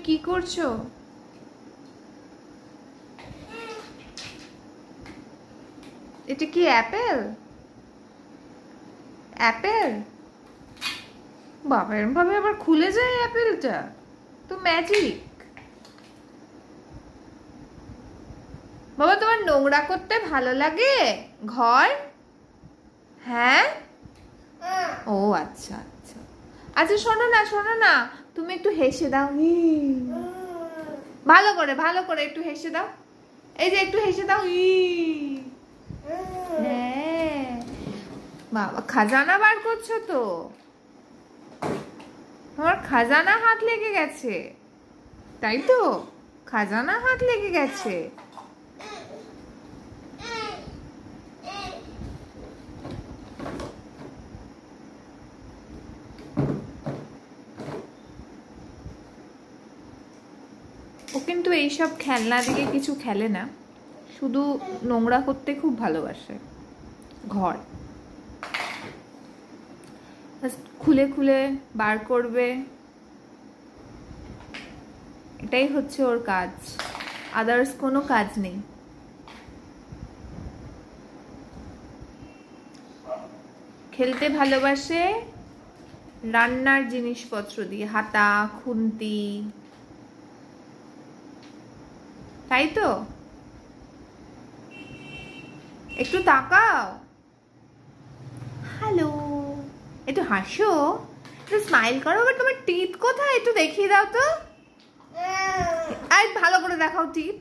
কি করছো? এটা কি অ্যাপেল? অ্যাপেল? বাবা এরকম ভাবে আবার খুলে যায় অ্যাপেলটা, তো ম্যাজিক। বাবা তোমার নোংরা করতে ভালো লাগে ঘর? হ্যাঁ, ও আচ্ছা আচ্ছা আচ্ছা, শোনো না শোনো না, তুমি একটু হেসে দাও, ভালো করে ভালো করে একটু হেসে দাও, এই যে একটু হেসে দাও। হ্যাঁ বাবা, খাজানা বার করছো তো, তোমার খাজানা হাত লেগে গেছে, তাই তো? খাজানা হাত লেগে গেছে। ও কিন্তু এইসব খেলনা দিকে কিছু খেলে না, শুধু নোংরা করতে খুব ভালোবাসে ঘর। খুলে খুলে বার করবে, এটাই হচ্ছে ওর কাজ, আদার্স কোনো কাজ নেই। খেলতে ভালোবাসে রান্নার জিনিসপত্র দিয়ে, হাতা খুন্তি, তাই তো? একটু তাকাও, হ্যালো, একটু হাসো, একটু স্মাইল করো। তোমার টিথ কোথায় একটু দেখিয়ে দাও তো, আর ভালো করে দেখাও টিথ।